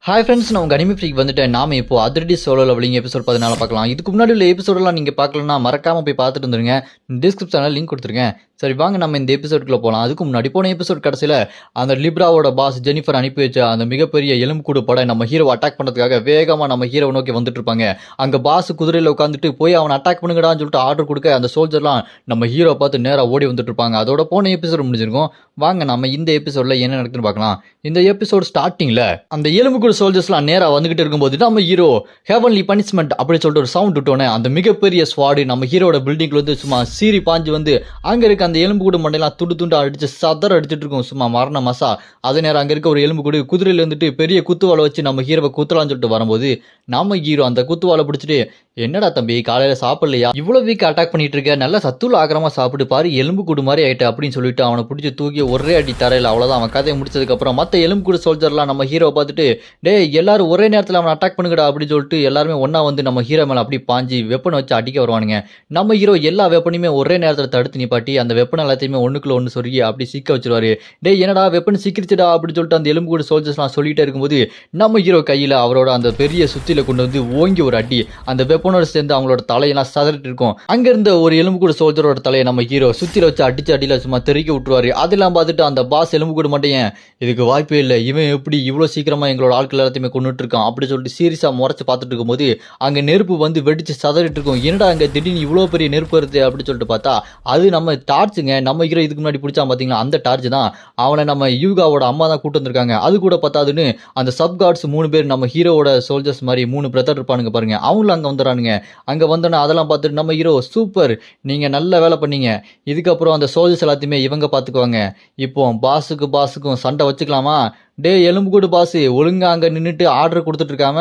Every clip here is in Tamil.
ஹாய் ஃப்ரெண்ட்ஸ், நான் உங்கள் அனிமி ஃப்ரீக் வந்துட்டேன். நாம இப்போ அதிரடி சோலோ லெவலிங் எபிசோட் 14 பார்க்கலாம். இதுக்கு முன்னாடி உள்ள எபிசோடெல்லாம் நீங்கள் பார்க்கலன்னா மறக்காமல் போய் பார்த்துட்டு வந்துருங்க. டிஸ்கிரிப்ஷனில் லிங்க் கொடுத்துருக்கேன். சரி வாங்க நம்ம இந்த எபிசோடுக்குள்ளே போகலாம். அதுக்கு முன்னாடி போன எபிசோட் கடைசியில் அந்த லிப்ராவோட பாஸ் ஜெனிஃபர் அனுப்பி வச்ச அந்த மிகப்பெரிய எலும்புக்கூடு படை நம்ம ஹீரோவை அட்டாக் பண்ணுறதுக்காக வேகமாக நம்ம ஹீரோவை நோக்கி வந்துட்டு இருப்பாங்க. அங்கே பாஸ் குதிரையில் உட்காந்துட்டு போய் அவனை அட்டாக் பண்ணுங்கடான்னு சொல்லிட்டு ஆர்டர் கொடுக்க அந்த சோல்ஜர்லாம் நம்ம ஹீரோ பார்த்து நேராக ஓடி வந்துட்டு இருப்பாங்க. அதோட போன எபிசோட் முடிஞ்சிருக்கும். வாங்க நம்ம இந்த எபிசோடில் என்ன நடக்குதுன்னு பார்க்கலாம். இந்த எபிசோட் ஸ்டார்டிங்கில் அந்த எலும்புக்கூடு சோல்ஜர்ஸ்லாம் நேராக வந்துகிட்டு இருக்கும்போது நம்ம ஹீரோ ஹெவன்லி பனிஷ்மெண்ட் அப்படின்னு சொல்லிட்டு ஒரு சவுண்ட் விட்டோன்னே அந்த மிகப்பெரிய ஸ்வாடு நம்ம ஹீரோட பில்டிங்ல வந்து சும்மா சீறி பாஞ்சு வந்து அங்கே இருக்க அந்த எலும்புக்கூடு மண்டையெல்லாம் துண்டு துண்டு அடிச்சு சதற அடிச்சுட்டு இருக்கும் சும்மா மரண மசா. அதே நேரம் அங்கே இருக்க ஒரு எலும்புக்கூடு குதிரையில இருந்துட்டு பெரிய குத்துவாலை வச்சு நம்ம ஹீரோவை குத்தலான்னு சொல்லிட்டு வரும்போது நம்ம ஹீரோ அந்த குத்துவாலை பிடிச்சிட்டு, என்னடா தம்பி காலையில சாப்பிடலையா, இவ்வளவு வீக் அட்டாக் பண்ணிட்டு இருக்க, நல்லா சத்துள்ள ஆக்கிரமா சாப்பிட்டு பாரு, எலும்பு கூடு மாதிரி ஆயிட்ட அப்படின்னு சொல்லிட்டு அவனை பிடிச்சி தூக்கி ஒரே அடி தரையில. அவ்வளவுதான், அவன் கதையை முடிச்சதுக்கு அப்புறம் மற்ற எலும்பு கூடு சோல்ஜர்லாம் நம்ம ஹீரோவை பார்த்துட்டு, டே எல்லாரும் ஒரே நேரத்தில் அவனை அட்டாக் பண்ணுங்கடா அப்படின்னு சொல்லிட்டு எல்லாருமே ஒன்னா வந்து நம்ம ஹீரோ மேல அப்படி பாஞ்சி வெப்பனை வச்சு அடிக்க வருவானுங்க. நம்ம ஹீரோ எல்லா வெப்பனையுமே ஒரே நேரத்தில் தடுத்து நிப்பாட்டி அந்த வெப்பனை எல்லாத்தையுமே ஒண்ணுக்குள்ள ஒன்று சொல்லி அப்படி சிக்க வச்சிருவாரு. டே என்னடா வெப்பன் சிக்கிருச்சுடா அப்படின்னு சொல்லிட்டு அந்த எலும்பு கூடு சோல்ஜர்ஸ்லாம் சொல்லிட்டே இருக்கும்போது நம்ம ஹீரோ கையில அவரோட அந்த பெரிய சுத்தில கொண்டு வந்து ஓங்கி ஒரு அடி அந்த வெப்பனோட சேர்ந்து அவங்களோட தலையெல்லாம் சதறிட்டு இருக்கும். அங்க இருந்த ஒரு எலும்புக்கூடு சோல்ஜரோட தலையை நம்ம ஹீரோ சுத்தில வச்சு அடிச்சு அடியில சும்மா தெறிக்க விட்டுருவாரு. அதெல்லாம் பார்த்துட்டு அந்த பாஸ் எலும்புக்கூடு மட்டும், இதுக்கு வாய்ப்பே இல்லை, இவன் எப்படி இவ்வளவு சீக்கிரமா எங்களோட ஆட்கள் எல்லாத்தையுமே கொண்டுட்டு இருக்கான் அப்படி சொல்லிட்டு சீரியஸா முறைச்சு பார்த்துட்டு இருக்கும்போது அங்க நெருப்பு வந்து வெடிச்சு சதறிட்டு இருக்கும். என்னடா அங்க திடீர்னு இவ்வளவு பெரிய நெருப்பு வருது அப்படின்னு சொல்லிட்டு பார்த்தா அது நம்ம டார்ச்சுங்க. நம்ம ஹீரோ இதுக்கு முன்னாடி பிடிச்சா பாத்தீங்களா, அந்த டார்ச் தான். அவனை நம்ம யூகாவோட அம்மா தான் கூட்டு வந்திருக்காங்க. அது கூட பார்த்தாதுன்னு அந்த சப் கார்ட்ஸ் 3 பேர் நம்ம ஹீரோவோட சோல்ஜர்ஸ் மாதிரி 3 பிரதர் இருப்பானுங்க பாருங்க, அவங்களும் அங்க வந்துடுறானுங்க. அங்க வந்தோன்னா அதெல்லாம் பார்த்துட்டு நம்ம ஹீரோ, சூப்பர், நீங்க நல்ல வேலை பண்ணீங்க, இதுக்கப்புறம் அந்த சோல்ஜர்ஸ் எல்லாத்தையுமே இவங்க பார்த்துக்குவாங்க, இப்போ பாஸுக்கும் சண்டை வச்சுக்கலாமா. டே எலும்புக்கூடு பாஸ், ஒழுங்கா அங்க நின்றுட்டு ஆர்டர் கொடுத்துட்டு இருக்காம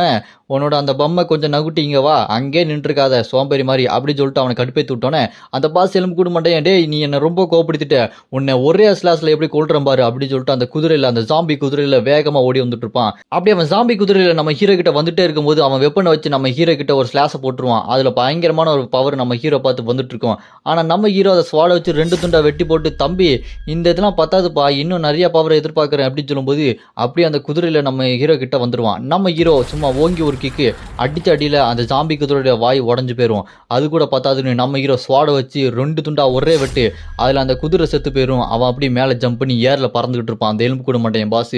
உன்னோட அந்த பொம்மை கொஞ்சம் நகுட்டி இங்க வா, அங்கே நின்று இருக்காத சோம்பேறி மாதிரி அப்படின்னு சொல்லிட்டு அவனை கடுப்பேத்தி விட்டோன்னே அந்த பாஸ் எலும்புக்கூடு மாட்டேன், டே நீ என்ன ரொம்ப கோபப்படுத்திட்ட, உன்னை ஒரே ஸ்லாஸ்ல எப்படி கொள்றேன் பாரு அப்படின்னு சொல்லிட்டு அந்த குதிரையில அந்த ஜாம்பி குதிரையில வேகமா ஓடி வந்துட்டு இருப்பான். அப்படி அவன் ஜாம்பி குதிரையில நம்ம ஹீரோ கிட்ட வந்துட்டே இருக்கும்போது அவன் வெப்பனை வச்சு நம்ம ஹீரோ கிட்ட ஒரு ஸ்லாஸை போட்டுருவான். அதுல பயங்கரமான ஒரு பவர் நம்ம ஹீரோ பார்த்து வந்துட்டு இருக்கோம். ஆனா நம்ம ஹீரோ அதை ஸ்வாட வச்சு 2 துண்டா வெட்டி போட்டு, தம்பி இந்த இதெல்லாம் பத்தாதுப்பா, இன்னும் நிறைய பவரை எதிர்பார்க்கிறேன் அப்படின்னு சொல்லும்போது அப்படியே அந்த குதிரையில நம்ம ஹீரோ கிட்ட வந்துருவான். நம்ம ஹீரோ சும்மா ஓங்கி ஒரு கிக்கு அடிச்ச அடியில அந்த ஜாம்பி குதிரையோட வாய் உடஞ்சு போயிடும். அது கூட பார்த்தாதுன்னு நம்ம ஹீரோ ஸ்வாட வச்சு 2 துண்டா ஒரே வெட்டு, அதுல அந்த குதிரை செத்து போயிடும். அவன் அப்படியே மேலே ஜம்ப் பண்ணி ஏர்ல பறந்துகிட்டு இருப்பான். அந்த எலும்பு கூட மாட்டேன் பாஸ்,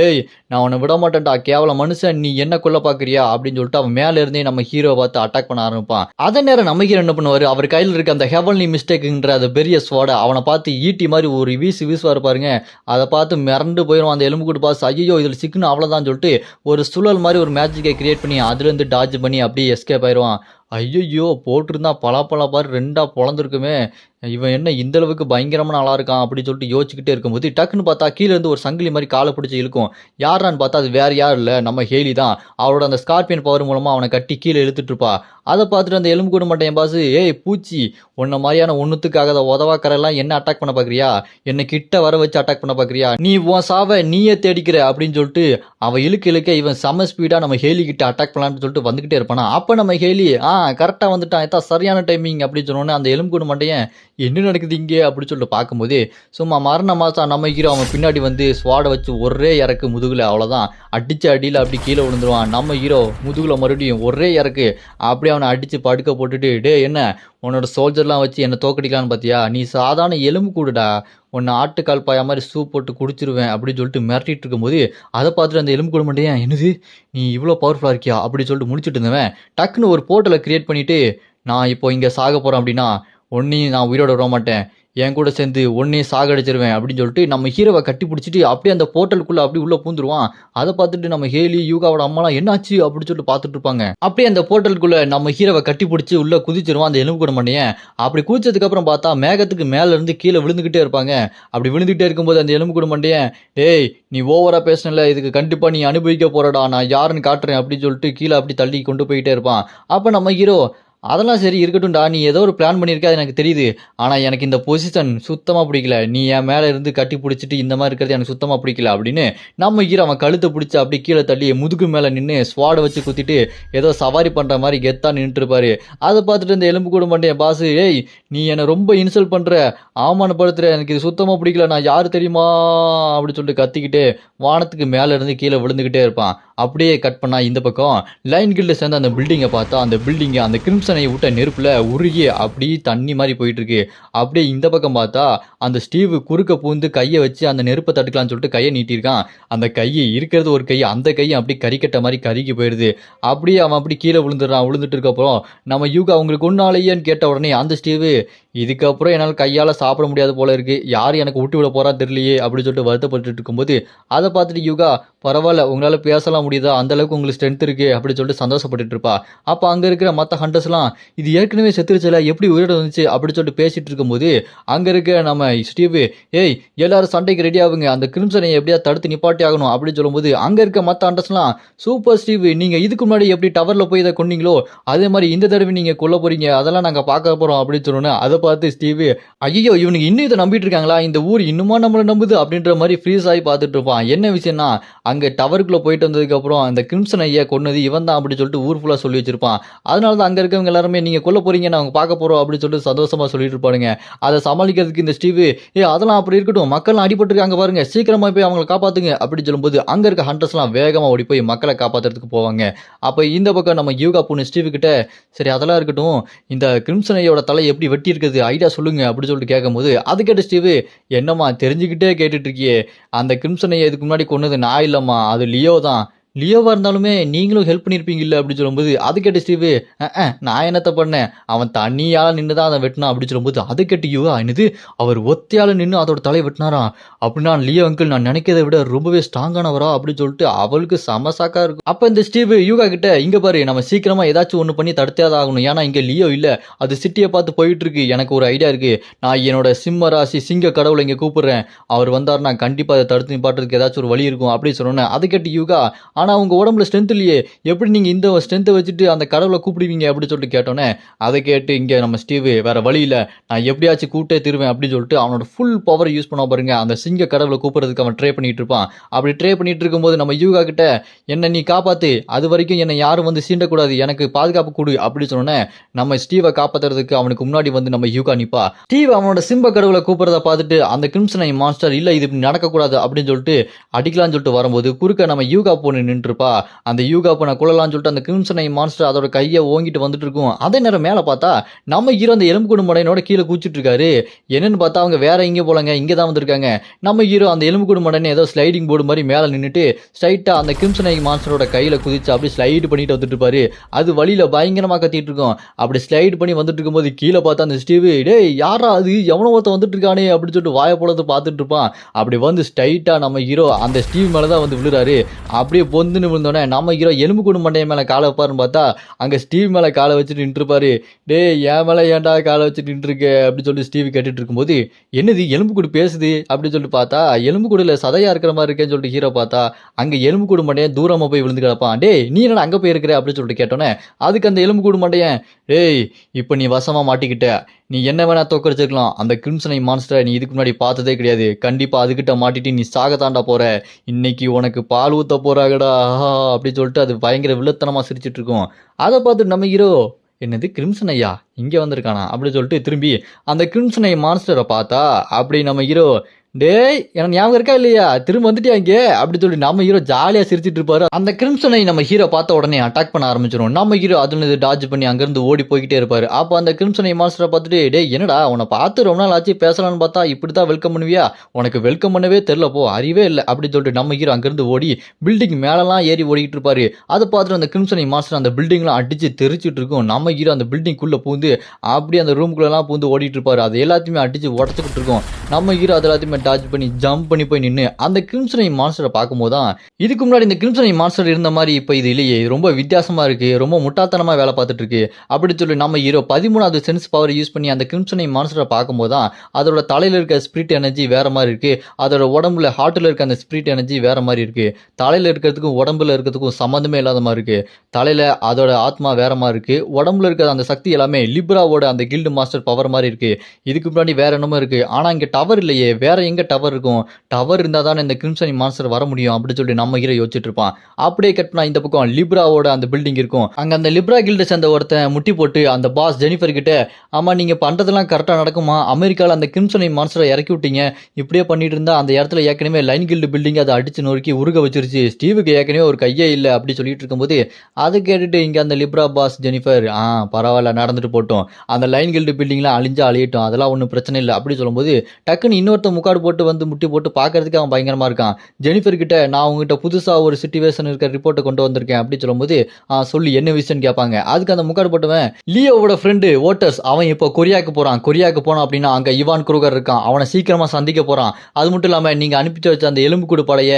ஏய் நான் உன்னை விட மாட்டேன்டா, கேவல மனுஷன், நீ என்ன கொல்ல பாக்குறியா அப்படின்னு சொல்லிட்டு அவன் மேல இருந்தே நம்ம ஹீரோ பார்த்து அட்டாக் பண்ண ஆரம்பிப்பான். அதே நேரம் நம்ம ஹீரோ என்ன பண்ணுவாரு, அவர் கையில் இருக்க அந்த ஹெவன்லி மிஸ்டேக்ன்ற அந்த பெரிய ஸ்வாட அவனை பார்த்து ஈட்டி மாதிரி ஒரு வீசுவாரு பாருங்க. அதை பார்த்து மிரண்டு போயிடும் அந்த எலும்பு கூட பாஸ். ஐயோ இதில் சிக்கணும் அவ்வளோதான் சொல்லிட்டு ஒரு சுழல் மாதிரி ஒரு மேஜிக்கை கிரியேட் பண்ணி அதுலேருந்து டாஜ் பண்ணி அப்படியே எஸ்கேப் ஆயிடுவான். ஐயோ போட்டிருந்தா பலாப்பழ பாரு 2ஆ பொழந்திருக்குமே, இவன் என்ன இந்த அளவுக்கு பயங்கரமான ஆளா இருக்கான் அப்படின்னு சொல்லிட்டு யோசிச்சுக்கிட்டே இருக்கும்போது டக்குன்னு பார்த்தா கீழே இருந்து ஒரு சங்கிலி மாதிரி காலை பிடிச்சி இழுக்கும். யாரான்னு பார்த்தா அது வேற யாரும் இல்லை, நம்ம ஹேலி தான். அவரோட அந்த ஸ்கார்பியன் பவர் மூலமா அவனை கட்டி கீழே இழுத்துட்டு இருப்பா. அதை பார்த்துட்டு அந்த எலும்பு கூட மாட்டேன் பாஸ், ஏய் பூச்சி, உன்ன மாதிரியான ஒன்றுத்துக்காக உதவாக்கரெல்லாம் என்ன அட்டாக் பண்ண பார்க்குறியா, என்னை கிட்ட வர வச்சு அட்டாக் பண்ண பார்க்குறியா, நீ உன் சாவை நீயே தேடிக்கிற அப்படின்னு சொல்லிட்டு அவன் இழுக்க இவன் செம ஸ்பீடாக நம்ம ஹேலி கிட்ட அட்டாக் பண்ணலான்னு சொல்லிட்டு வந்துகிட்டே இருப்பானா. அப்போ நம்ம ஹேலி கரெக்டாக வந்துட்டான், இதான் சரியான டைமிங் அப்படின்னு சொன்னோன்னே அந்த எலும்பு கூட மாட்டேன், என்ன நடக்குது இங்கே அப்படின்னு சொல்லிட்டு பார்க்கும்போது சும்மா மரண மாசம் நம்ம ஹீரோ அவன் பின்னாடி வந்து ஸ்வாட வச்சு ஒரே இறக்கு முதுகுல. அவ்வளோதான், அடிச்சு அடியில் அப்படி கீழே விழுந்துருவான். நம்ம ஹீரோ முதுகுல மறுபடியும் ஒரே இறக்கு அப்படியே அவனை அடிச்சு படுக்க போட்டுட்டு, டே என்ன உன்னோட சோல்ஜர்லாம் வச்சு என்னை தோக்கடிக்கலான்னு பார்த்தியா, நீ சாதாரண எலும்பு கூடுடா, உன்னை ஆட்டுக்கால் பாயா மாதிரி சூப் போட்டு குடிச்சிருவேன் அப்படின்னு சொல்லிட்டு மிரட்டிட்டு இருக்கும்போது அதை பார்த்துட்டு அந்த எலும்பு கூட மாட்டேன், என்னது நீ இவ்வளோ பவர்ஃபுல்லாக இருக்கியா அப்படின்னு சொல்லிட்டு முடிச்சுட்டு இருந்தவன் டக்குன்னு ஒரு போர்ட்டலை கிரியேட் பண்ணிட்டு, நான் இப்போ இங்கே சாக போகிறேன் அப்படின்னா ஒன்னையும் நான் உயிரோட விட மாட்டேன், என் கூட சேர்ந்து ஒன்னையும் சாகடிச்சிருவேன் அப்படின்னு சொல்லிட்டு நம்ம ஹீரோவை கட்டி பிடிச்சிட்டு அப்படியே அந்த போர்ட்டலுக்குள்ள அப்படி உள்ள பூந்துருவான். அதை பார்த்துட்டு நம்ம ஹேலி யூகாவோட அம்மாலாம் என்னாச்சு அப்படின்னு சொல்லிட்டு பார்த்துட்டு இருப்பாங்க. அப்படியே அந்த போர்ட்டலுக்குள்ள நம்ம ஹீரோவை கட்டி பிடிச்சி உள்ள குதிச்சிருவான் அந்த எலும்பு கூட மாட்டேன். அப்படி குதிச்சதுக்கு அப்புறம் பார்த்தா மேகத்துக்கு மேல இருந்து கீழே விழுந்துகிட்டே இருப்பாங்க. அப்படி விழுந்துகிட்டே இருக்கும்போது அந்த எலும்பு கூட மாட்டேன், டேய் நீ ஓவரா பேசல, இதுக்கு கண்டிப்பா நீ அனுபவிக்க போறடா, நான் யாருன்னு காட்டுறேன் அப்படின்னு சொல்லிட்டு கீழே அப்படி தள்ளி கொண்டு போயிட்டே இருப்பான். அப்ப நம்ம ஹீரோ, அதெல்லாம் சரி இருக்கட்டும்டா, நீ ஏதோ ஒரு பிளான் பண்ணியிருக்க அது எனக்கு தெரியுது. ஆனா எனக்கு இந்த பொசிஷன் சுத்தமா பிடிக்கல. நீ என் மேல இருந்து கட்டி புடிச்சிட்டு இந்த மாரி இருக்கிறது எனக்கு சுத்தமா பிடிக்கல அப்படின்னு நம்ம ஹீரோ அவன் கழுத்த புடிச்சு அப்படியே கீழ தள்ளி முதுகு மேல நின்னு ஸ்வாட வச்சு குத்திட்டு ஏதோ சவாரி பண்ற மாரி கெத்தா நின்னுட்டு இருப்பாரு. அத பார்த்துட்டு இந்த எலும்புக்கூடு மண்டையன் பாஸ், "ஏய் நீ என்ன ரொம்ப இன்சல்ட் பண்ற, அவமானப்படுத்துற, எனக்கு இது சுத்தமா பிடிக்கல. நான் யாரு தெரியுமா?" அப்படி சொல்லிட்டு கத்திக்கிட்டு வானத்துக்கு மேல இருந்து கீழ விழுந்துகிட்டே இருப்பான். அப்படியே கட் பண்ணா இந்த பக்கம் லைன் கில்ல சேர்ந்த அந்த பில்டிங்கை பார்த்தா அந்த பில்டிங் அந்த கிரிம்சனை விட்ட நெருப்புல உருகி அப்படியே தண்ணி மாதிரி போயிட்டு இருக்கு. அப்படியே இந்த பக்கம் பார்த்தா அந்த ஸ்டீவ் குறுக்க பூந்து கையை வச்சு அந்த நெருப்பை தடுக்கலாம்னு சொல்லிட்டு கையை நீட்டியிருக்கான். அந்த கையை இருக்கிறது ஒரு கை, அந்த கையை அப்படியே கறிக்கட்ட மாதிரி கருகி போயிடுது. அப்படியே அவன் அப்படி கீழே விழுந்துடுறான். விழுந்துட்டு இருக்கப்போ நம்ம யூகா அவங்களுக்கு ஒன்னாலேயேன்னு கேட்ட உடனே அந்த ஸ்டீவ், இதுக்கப்புறம் என்னால் கையால் சாப்பிட முடியாது போல இருக்கு, யார் எனக்கு விட்டு விட போறா தெரியலையே அப்படின்னு சொல்லிட்டு வருத்தப்பட்டு இருக்கும்போது அதை பார்த்துட்டு யூகா, பரவாயில்ல உங்களால் பேசலாம் முடியுதா, அந்த அளவுக்கு உங்களுக்கு ஸ்ட்ரென்த் இருக்கு அப்படின்னு சொல்லிட்டு சந்தோஷப்பட்டுட்டு இருப்பா. அப்போ அங்கே இருக்கிற மற்ற ஹண்டர்ஸ்லாம் இது ஏற்கனவே செத்துருச்சுல எப்படி உயிரோட வந்துச்சு அப்படின்னு சொல்லிட்டு பேசிட்டு இருக்கும்போது அங்கே இருக்க நம்ம ஸ்டீவ், ஏய் எல்லாரும் சண்டைக்கு ரெடி ஆகுங்க, அந்த கிரிம்சனை எப்படியா தடுத்து நிப்பாட்டி ஆகணும் அப்படின்னு சொல்லும்போது அங்கே இருக்க மற்ற ஹண்டர்ஸ்லாம், சூப்பர் ஸ்டீவ், நீங்கள் இதுக்கு முன்னாடி எப்படி டவரில் போய் இதை கொண்டீங்களோ அதே மாதிரி இந்த தடவை நீங்கள் கொல்ல போறீங்க, அதெல்லாம் நாங்கள் பார்க்க போகிறோம் அப்படின்னு சொன்னோன்னே அதை பார்த்து ஸ்டீவ், ஐயோ இவனுக்கு இன்னும் இதை நம்பிட்டு இருக்காங்களா, இந்த ஊர் இன்னுமா நம்மளை நம்புது அப்படின்ற மாதிரி ஃப்ரீஸ் ஆகி பார்த்துட்டு இருப்பான். என்ன விஷயம்னா அங்கே டவருக்குள்ளே போயிட்டு வந்ததுக்கப்புறம் அந்த கிரிம்சன் ஐயா கொன்னது இவன் தான் அப்படின்னு சொல்லிட்டு ஊர் ஃபுல்லாக சொல்லி வச்சிருப்பான். அதனால தான் அங்கே இருக்கவங்க எல்லாருமே நீங்கள் கொல்ல போறீங்க நாங்கள் பார்க்க போகிறோம் அப்படின்னு சொல்லிட்டு சந்தோஷமாக சொல்லிட்டு இருப்பானுங்க. அதை சமாளிக்கிறதுக்கு இந்த ஸ்டீவ், அதெல்லாம் அப்படி இருக்கட்டும், மக்கள்லாம் அடிபட்டுருக்காங்க பாருங்க, சீக்கிரமாக போய் அவங்களை காப்பாற்றுங்க அப்படின்னு சொல்லும்போது அங்கே இருக்க ஹண்டர்ஸ்லாம் வேகமாக ஓடி போய் மக்களை காப்பாற்றுறதுக்கு போவாங்க. அப்போ இந்த பக்கம் நம்ம யூகா பொண்ணு ஸ்டீவ் கிட்ட, சரி அதெல்லாம் இருக்கட்டும், இந்த கிரிம்சன் ஐயோட தலை எப்படி வெட்டி இருக்குது ஐடியா சொல்லுங்க அப்படின்னு சொல்லிட்டு கேட்கும்போது அது கேட்ட ஸ்டீவ், என்னம்மா தெரிஞ்சுக்கிட்டே கேட்டுட்டு இருக்கியே, அந்த கிரிம்சன் ஐயா இதுக்கு முன்னாடி கொன்னது நான் இல்லம்மா, அது லியோ தான். லியோவா இருந்தாலுமே நீங்களும் ஹெல்ப் பண்ணியிருப்பீங்க இல்லை அப்படின்னு சொல்லும்போது அது கேட்ட ஸ்டீவ், நான் என்னத்த பண்ணேன், அவன் தண்ணியால் நின்று தான் அதை வெட்டினான் அப்படின்னு சொல்லும்போது அது கேட்டு யூகா, என்னது அவர் ஒத்தையால் நின்று அதோட தலை வெட்டினாராம், அப்படின்னா லியோ அங்கிள் நான் நினைக்கிறதை விட ரொம்பவே ஸ்ட்ராங்கானவரா அப்படின்னு சொல்லிட்டு அவளுக்கு சமசாக்கா இருக்கும். அப்போ இந்த ஸ்டீவ் யூகா கிட்ட, இங்க பாரு நம்ம சீக்கிரமா ஏதாச்சும் ஒன்று பண்ணி தடுத்தே ஆகணும், ஏன்னா இங்கே லியோ இல்லை, அது சிட்டியை பார்த்து போயிட்டு இருக்கு, எனக்கு ஒரு ஐடியா இருக்கு, நான் என்னோட சிம்ம ராசி சிங்க கடவுளை இங்கே கூப்பிடுறேன், அவர் வந்தார் நான் கண்டிப்பாக அதை தடுத்து நிப்பாட்டுறதுக்கு ஏதாச்சும் ஒரு வழி இருக்கும் அப்படின்னு சொன்னேன். அதை கேட்டு யூகா, ஆனால் உங்க உடம்புல ஸ்ட்ரென்த் இல்லையே, எப்படி நீங்கள் இந்த ஸ்ட்ரென்த்தை வச்சுட்டு அந்த கடவுளை கூப்பிடுவீங்க அப்படின்னு சொல்லிட்டு கேட்டோன்னே அதை கேட்டு இங்கே நம்ம ஸ்டீவ், வேற வழி இல்லை, நான் எப்படியாச்சும் கூட்டே திருவேன் அப்படின்னு சொல்லிட்டு அவனோட ஃபுல் பவர் யூஸ் பண்ண பாருங்க அந்த சிங்க கடவுளை கூப்பிடுறதுக்கு அவன் ட்ரை பண்ணிட்டு இருப்பான். அப்படி ட்ரை பண்ணிட்டு இருக்கும்போது நம்ம யூகா கிட்ட, என்ன நீ காப்பாத்து, அது வரைக்கும் என்னை யாரும் வந்து சீண்டக்கூடாது, எனக்கு பாதுகாப்பு கொடு அப்படின்னு சொன்னோன்னே நம்ம ஸ்டீவை காப்பாத்துறதுக்கு அவனுக்கு முன்னாடி வந்து நம்ம யூகா நிப்பா. ஸ்டீவ் அவனோட சிம்ப கடவுளை கூப்பிடுறத பார்த்துட்டு அந்த கிரிம்சனை மாஸ்டர், இல்லை இது இப்படி நடக்கக்கூடாது அப்படின்னு சொல்லிட்டு அடிக்கலாம்னு சொல்லிட்டு வரும்போது குறுக்க நம்ம யூகா பொண்ணு நின்றுப்பா. அந்த யூகா பொண்ணை கொள்ளலாம்னு சொல்லிட்டு அந்த கிரிம்சனை மான்ஸ்டர் அதோட கையை ஓங்கிட்டு வந்துட்டு இருக்கும். அதே நேரம் மேலே பார்த்தா நம்ம ஹீரோ அந்த எலும்புக்கூடு மடையனோட கீழே கூச்சிட்டு இருக்காரு. என்னன்னு பார்த்தா அவங்க வேற எங்கே போலாங்க, இங்கே தான் வந்திருக்காங்க. நம்ம ஹீரோ அந்த எலும்புக்கூடு மடையனை ஏதோ ஸ்லைடிங் போர்டு மாதிரி மேலே நின்றுட்டு ஸ்ட்ரைட்டா அந்த கிரிம்சனை மான்ஸ்டரோட கையில குதிச்சு அப்படி ஸ்லைடு பண்ணிட்டு வந்துட்டு இருப்பாரு. அது வழியில பயங்கரமா கத்திட்டு இருக்கும். அப்படி ஸ்லைடு பண்ணி வந்துட்டு இருக்கும்போது கீழே பார்த்தா அந்த ஸ்டீவ், டேய் யாரா அது, எவனோ ஒருத்த வந்துட்டு இருக்கானே அப்படின்னு சொல்லிட்டு வாயை பொழுது பார்த்துட்டு இருப்பான். அப்படி வந்து ஸ்ட்ரைட்டா நம்ம ஹீரோ அந்த ஸ்டீவ் மேலே தான் வந்து விழுறாரு. அப்படியே பொந்துன்னு விழுந்தோடனே நம்ம ஹீரோ எலும்புக்கூடு மண்டைய மேலே காலை வைப்பாருன்னு பார்த்தா அங்கே ஸ்டீவ் மேலே காலை வச்சுட்டு நின்றுப்பாரு. டே என் மேலே ஏன்டா காலை வச்சுட்டு நின்றுருக்க அப்படின்னு சொல்லி ஸ்டீவ் கேட்டுட்டு இருக்கும்போது, என்னது எலும்புக்கூடு பேசுது அப்படின்னு சொல்லிட்டு பார்த்தா எலும்புக்கூடுல சதையா இருக்கிற மாதிரி இருக்கேன்னு சொல்லிட்டு ஹீரோ பார்த்தா அங்கே எலும்புக்கூடு மண்டையன் தூரமாக போய் விழுந்து கிடப்பான். டே நீ என்னடா அங்கே போய் இருக்கிற அப்படின்னு சொல்லிட்டு கேட்டோன்னே அதுக்கு அந்த எலும்புக்கூடு மண்டையன், டேய் இப்போ நீ வசமாக மாட்டிக்கிட்ட, நீ என்ன வேணா தோக்கடிச்சிருக்கலாம், அந்த கிரிம்சனை மான்ஸ்டரை நீ இதுக்கு முன்னாடி பார்த்ததே கிடையாது, கண்டிப்பாக அதுக்கிட்ட மாட்டிட்டு நீ சாக தாண்டா போற, இன்னைக்கு உனக்கு பால் ஊற்ற போறாங்கடா அப்படின்னு சொல்லிட்டு அது பயங்கர வில்லத்தனமாக சிரிச்சிட்டு இருக்கும். அதை பார்த்துட்டு நம்ம ஹீரோ, என்னது கிரிம்சன் ஐயா இங்கே வந்திருக்கானா அப்படின்னு சொல்லிட்டு திரும்பி அந்த கிரிம்சனை மான்ஸ்டரை பார்த்தா அப்படி நம்ம ஹீரோ, டேய் எனக்கு ஞாபகம் இருக்கா இல்லையா, திரும்ப வந்துட்டியா இங்கே அப்படின்னு சொல்லி நம்ம ஹீரோ ஜாலியாக சிரிச்சிட்டு இருப்பாரு. அந்த கிரிம்சனை நம்ம ஹீரோ பார்த்த உடனே அட்டாக் பண்ண ஆரம்பிச்சிடும். நம்ம ஹீரோ அதுல டாஜ் பண்ணி அங்கேருந்து ஓடி போய்கிட்டே இருப்பாரு. அப்போ அந்த கிரிம்சனை மாஸ்டரை பார்த்துட்டு, டேய் என்னடா உன்னை பார்த்து ரொம்ப நாள் ஆச்சு பேசலான்னு பார்த்தா இப்படி தான் வெல்கம் பண்ணுவியா, உனக்கு வெல்கம் பண்ணவே தெரில போ, அறிவே இல்லை அப்படின்னு சொல்லிட்டு நம்ம ஹீரோ அங்கேருந்து ஓடி பில்டிங் மேலெல்லாம் ஏறி ஓடிக்கிட்டு இருப்பாரு. அதை பார்த்துட்டு அந்த கிரிம்சனை மாஸ்டர் அந்த பில்டிங்லாம் அடிச்சு தெரிச்சிட்டு இருக்கும். நம்ம ஹீரோ அந்த பில்டிங்குள்ளே பூந்து அப்படியே அந்த ரூம்குள்ளெல்லாம் பூந்து ஓடிட்டு இருப்பாரு. அது எல்லாத்தையுமே அடிச்சு உடச்சிக்கிட்டு இருக்கும். நம்ம ஹீரோ அது எல்லாத்தையுமே டாச் பண்ணி ஜம்ப் பண்ணி போய் நின்று அந்த கிரிம்சனை மான்ஸ்டரை பார்க்கும்போது தான், இதுக்கு முன்னாடி இந்த கிரிம்சன் மான்ஸ்டர் இருந்த மாதிரி இப்போ இது இல்லையே, இது ரொம்ப வித்தியாசமா இருக்கு, ரொம்ப முட்டாள்தனமா வேலை பார்த்துட்டு இருக்கு அப்படி சொல்லி நம்ம ஹீரோ 13வது சென்ஸ் பவர் யூஸ் பண்ணி அந்த கிரிம்சன் மான்ஸ்டரை பார்க்கும்போது தான் அதோட தலையில இருக்க ஸ்பிரிட் எனர்ஜி வேற மாதிரி இருக்கு, அதோட உடம்புல ஹார்ட்ல இருக்க அந்த ஸ்பிரிட் எனர்ஜி வேற மாதிரி இருக்கு. தலையில இருக்கிறதுக்கும் உடம்புல இருக்கிறதுக்கும் சம்மந்தமே இல்லாத மாதிரி இருக்கு. தலையில அதோட ஆத்மா வேற மாதிரி இருக்கு, உடம்புல இருக்கிற அந்த சக்தி எல்லாமே லிப்ராவோட அந்த கில்டு மாஸ்டர் பவர் மாதிரி இருக்கு. இதுக்கு முன்னாடி வேற என்னமோ இருக்கு, ஆனா இங்க டவர் இல்லையே, வேற எங்க டவர் இருக்கும்? டவர் இருந்தா தானே இந்த கிரிம்சன் மான்ஸ்டர் வர முடியும் அப்படி சொல்லி நம்ம ஹீரோ யோசிச்சுட்டு இருப்பான். அப்படியே கட்டினா இந்த பக்கம் லிப்ராவோட அந்த பில்டிங் இருக்கும். அங்க அந்த லிப்ரா கில்டு சேர்ந்த ஒருத்தன் முட்டி போட்டு அந்த பாஸ் ஜெனிஃபர் கிட்ட, ஆமா நீங்க பண்றதெல்லாம் கரெக்டா நடக்குமா, அமெரிக்கால அந்த கிரிம்சன் மான்ஸ்டரை இறக்கி விட்டீங்க, இப்படியே பண்ணிட்டு இருந்தா அந்த இடத்துல ஏற்கனவே லைன் கில்டு பில்டிங் அதை அடிச்சு நொறுக்கி உருக வச்சிருச்சு, ஸ்டீவுக்கு ஏற்கனவே ஒரு கையே இல்லை அப்படி சொல்லிட்டு இருக்கும்போது அதை கேட்டுட்டு இங்க அந்த லிப்ரா பாஸ் ஜெனிஃபர், பரவாயில்ல நடந்துட்டு போட்டோம், அந்த லைன் கில்டு பில்டிங்லாம் அழிஞ்சா அழியட்டும், அதெல்லாம் ஒன்றும் பிரச்சனை இல்லை அப்படி சொல்லும்போது டக்குன்னு இன்னொருத்த முக்காடு போட்டு வந்து முட்டி போட்டு பார்க்கறதுக்கு அவன் பயங்கரமா இருக்கான். ஜெனிஃபர் கிட்ட நான் உங்ககிட்ட புதுசா ஒரு சிச்சுவேஷன் இருக்கிற ரிப்போர்ட்டை கொண்டு வந்திருக்கேன் அப்படி சொல்லும்போது சொல்லி என்ன விஷயம் கேட்பாங்க. அதுக்கு அந்த முக்காடு போட்டவன் லியோவோட ஃப்ரெண்டு ஓட்டர்ஸ், அவன் இப்போ கொரியாவுக்கு போறான், கொரியாவுக்கு போனான் அப்படின்னா அங்க இவான் குரூகர் இருக்கான், அவனை சீக்கிரமா சந்திக்க போறான். அது மட்டும் இல்லாம நீங்க அனுப்பிச்சு வச்ச அந்த எலும்புக்கூடு படைய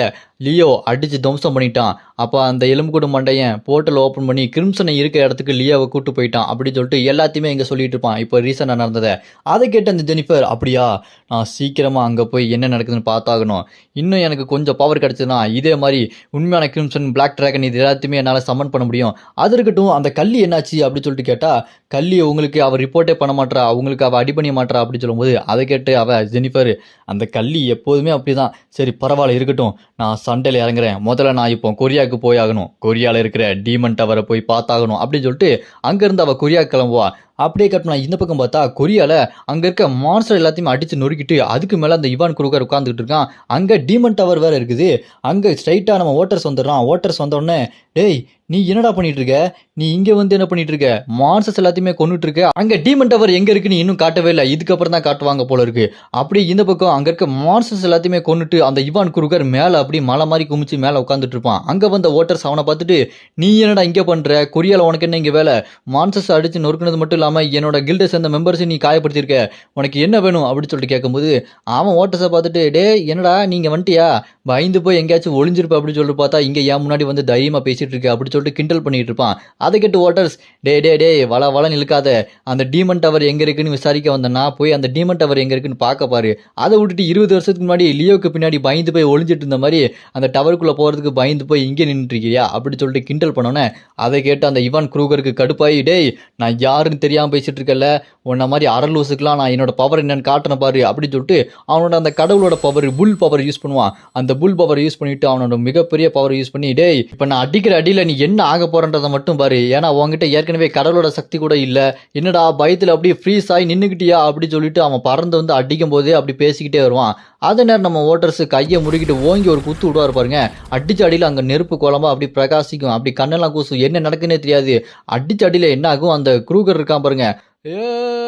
லியோ அடிச்சு துவம்சம் பண்ணிட்டான். அப்போ அந்த எலும்புக்கூடு மண்டையன் போர்ட்டல் ஓப்பன் பண்ணி கிரிம்சனை இருக்க இடத்துக்கு லியோவை கூட்டு போயிட்டான் அப்படின்னு சொல்லிட்டு எல்லாத்தையுமே இங்க சொல்லிட்டு இருப்பான் இப்போ ரீசெண்டாக நடந்ததை. அதை கேட்ட அந்த ஜெனிஃபர், அப்படியா நான் சீக்கிரமா அங்க போய் என்ன நடக்குதுன்னு பார்த்தாகணும், இன்னும் எனக்கு கொஞ்சம் பவர் கிடைச்சதுன்னா இதே மாதிரி உண்மையான கிரிம்சன் பிளாக் டிராகன் இது எல்லாத்தையுமே என்னால் சம்மன் பண்ண முடியும். அது இருக்கட்டும், அந்த கல்லி என்னாச்சு அப்படின்னு சொல்லிட்டு கேட்டா, கல்லி உங்களுக்கு அவள் ரிப்போர்ட்டே பண்ண மாட்டா, அவங்களுக்கு அவள் அடி பண்ணி மாட்டா அப்படி சொல்லும்போது அதை கேட்டு அவள் ஜெனிஃபர், அந்த கல்லி எப்போதுமே அப்படிதான், சரி பரவாயில்ல இருக்கட்டும், நான் சண்டையில் இறங்குறேன், முதல்ல நான் இப்போ கொரியாவுக்கு போய் ஆகணும், கொரியாவில் இருக்கிற டீமன் டவரை போய் பார்த்தாகணும் அப்படின்னு சொல்லிட்டு அங்கேருந்து அவள் கொரியா கிளம்புவா. அப்படியே கட்டினா இந்த பக்கம் பார்த்தா கொரியால அங்க இருக்க மான்ஸ்டர் எல்லாத்தையுமே அடிச்சு நொறுக்கிட்டு அதுக்கு மேல அந்த இவான் குரூகர் உட்காந்துட்டு இருக்கான். அங்க டீமன் டவர் வேற இருக்குது. அங்க ஸ்ட்ரைட்டா நம்ம ஓட்டர்ஸ் வந்துடுறான். ஓட்டர்ஸ் வந்த உடனே, டேய் நீ என்னடா பண்ணிட்டு இருக்க, நீ இங்க வந்து என்ன பண்ணிட்டு இருக்க, மான்ஸ்டர்ஸ் எல்லாத்தையுமே கொண்டுட்டு இருக்க, அங்க டீமன் டவர் எங்க இருக்குன்னு இன்னும் காட்டவே இல்லை, இதுக்கப்புறம் தான் காட்டுவாங்க போல இருக்கு. அப்படி இந்த பக்கம் அங்க இருக்க மான்ஸ்டர்ஸ் எல்லாத்தையுமே கொண்டுட்டு அந்த இவான் குரூகர் மேல அப்படி மலை மாதிரி குமிச்சு மேல உட்காந்துட்டு இருப்பான். அங்க வந்த ஓட்டர்ஸ் அவனை பார்த்துட்டு, நீ என்னடா இங்க பண்ற, கொரியால உனக்கு என்ன இங்க வேலை, மான்ஸ்டர்ஸ் அடிச்சு நொறுக்குனது மட்டும் இல்லாம என்னோட கில்டை சேர்ந்த மெம்பர்ஸை நீ காயப்படுத்திருக்க, உனக்கு என்ன வேணும் அப்படின்னு சொல்லிட்டு கேட்கும்போது அவன் ஓட்டர்ஸை பார்த்துட்டு, டே என்னடா நீங்க வந்துட்டியா, பயந்து போய் எங்கேயாச்சும் ஒளிஞ்சிருப்ப அப்படின்னு சொல்லிட்டு பார்த்தா இங்க ஏன் முன்னாடி வந்து தைரியமா பேசிட்டு இருக்க அப்படி சொல்லிட்டு கிண்டல் பண்ணிட்டு இருப்பான். அதை கேட்டு ஓட்டர்ஸ், டே வள வளன்னு இழுக்காத, அந்த டீமன் டவர் எங்க இருக்குன்னு விசாரிக்க வந்தனா போய் அந்த டீமன் டவர் எங்க இருக்குன்னு பார்க்க பாரு, அதை விட்டுட்டு 20 வருஷத்துக்கு முன்னாடி லியோக்கு பின்னாடி பயந்து போய் ஒளிஞ்சிட்டு இருந்த மாதிரி அந்த டவருக்குள்ள போறதுக்கு பயந்து போய் இங்கே நின்றுட்டு இருக்கியா அப்படி சொல்லிட்டு கிண்டல் பண்ணோன்னே அதை கேட்டு அந்த இவான் குரூகருக்கு கடுப்பாயி, டேய் நான் யாருன்னு தெரியாம பேசிட்டு இருக்கல, உன்ன மாதிரி அரலூசுக்கெல்லாம் நான் என்னோட பவர் என்னன்னு காட்டுறேன் பாரு அப்படின்னு சொல்லிட்டு அவனோட அந்த கடவுளோட பவர் புல் பவர் யூஸ் பண்ணுவான். அந்த புல் பவர் யூஸ் பண்ணிட்டு அவனோட மிகப்பெரிய பவர் யூஸ் பண்ணி, டேய் இப்போ நான் அடிக்கிற அடியில் நீ என்ன ஆக போறன்றதை மட்டும் பாரு, ஏன்னா உங்ககிட்ட ஏற்கனவே கடவுளோட சக்தி கூட இல்லை, என்னடா பயத்தில் அப்படியே ஃப்ரீஸ் ஆகி நின்றுக்கிட்டியா அப்படி சொல்லிட்டு அவன் பறந்து வந்து அடிக்கும் போதே அப்படி பேசிக்கிட்டே வருவான். அதே நேரம் நம்ம ஓட்டர்ஸ் கையை முறுக்கிட்டு ஓங்கி ஒரு குத்து விடுவார் பாருங்க, அடிச்ச அடியில் அங்கே நெருப்பு குழம்பா அப்படி பிரகாசிக்கும், அப்படி கண்ணெல்லாம் கூசும், என்ன நடக்குன்னே தெரியாது. அடிச்ச அடியில் என்ன ஆகும், அந்த குரூகர் இருக்கான் பாருங்க,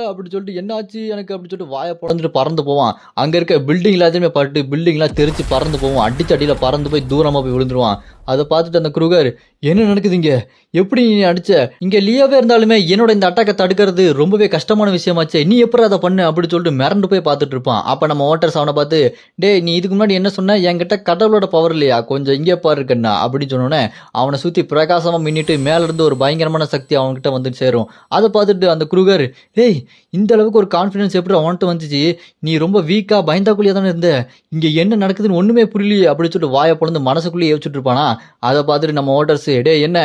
அப்படி சொல்லிட்டு என்னாச்சு எனக்கு அப்படி சொல்லிட்டு வாயை பிறந்துட்டு பறந்து போவான். அங்கே இருக்க பில்டிங் எல்லாத்தையுமே பட்டு பில்டிங்லாம் தெரிச்சு பறந்து போவான். அடிச்ச அடியில் பறந்து போய் தூரமாக போய் விழுந்துருவான். அதை பார்த்துட்டு அந்த குரூகர், என்ன நடக்குது இங்கே, எப்படி நீ அடிச்ச, இங்கே லியோவே இருந்தாலுமே என்னோட இந்த அட்டாக்கை தடுக்கிறது ரொம்பவே கஷ்டமான விஷயமாச்சு, நீ எப்படி அதை பண்ணு அப்படி சொல்லிட்டு மிரண்டு போய் பார்த்துட்டு இருப்பான். அப்போ நம்ம ஓட்டர்ஸ் அவனை பார்த்து, டே நீ இதுக்கு முன்னாடி என்ன சொன்ன, என்கிட்ட கடவுளோட பவர் இல்லையா, கொஞ்சம் இங்கே பாரு இருக்கண்ணா அப்படின்னு சொன்னோன்னே அவனை சுற்றி பிரகாசமாக மின்னிட்டு மேலேருந்து ஒரு பயங்கரமான சக்தி அவன்கிட்ட வந்து சேரும். அதை பார்த்துட்டு அந்த குரூகர், டேய் இந்த அளவுக்கு ஒரு கான்ஃபிடன்ஸ் எப்படி அவன்கிட்ட வந்துச்சு, நீ ரொம்ப வீக்காக பயந்தாக்குள்ளேயே தானே இருந்த, இங்கே என்ன நடக்குதுன்னு ஒன்றுமே புரியலையே அப்படி சொல்லிட்டு வாயை பொழுது மனசுக்குள்ளேயே யோசிச்சுட்டு இருப்பானா. அதை பார்த்துட்டு நம்ம ஓட்டர்ஸ், டே என்ன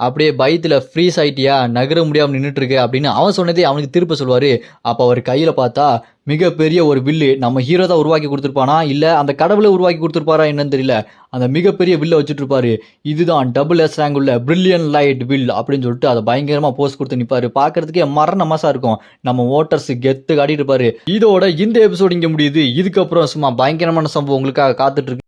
அப்படியே பயத்தில் ஃப்ரீஸ் ஆகிட்டியா, நகர முடியாமல் நின்றுட்டு இருக்கு அப்படின்னு அவன் சொன்னதே அவனுக்கு திருப்ப சொல்லுவார். அப்போ அவர் கையில் பார்த்தா மிகப்பெரிய ஒரு வில்லு, நம்ம ஹீரோ தான் உருவாக்கி கொடுத்துருப்பானா இல்லை அந்த கடவுளை உருவாக்கி கொடுத்துருப்பாரா என்னன்னு தெரியல, அந்த மிகப்பெரிய வில்லை வச்சுட்டு இருப்பாரு. இதுதான் டபுள் எஸ் ரேங்க் உள்ள பிரில்லியன் லைட் வில் அப்படின்னு சொல்லிட்டு அதை பயங்கரமாக போஸ்ட் கொடுத்து நிற்பாரு. பார்க்கறதுக்கே மரண மாசா இருக்கும். நம்ம ஓட்டர்ஸ் கெத்து காட்டிட்டு இருப்பாரு. இதோட இந்த எபிசோடு இங்கே முடியுது. இதுக்கப்புறம் சும்மா பயங்கரமான சம்பவம் உங்களுக்காக காத்துட்டு இருக்கு.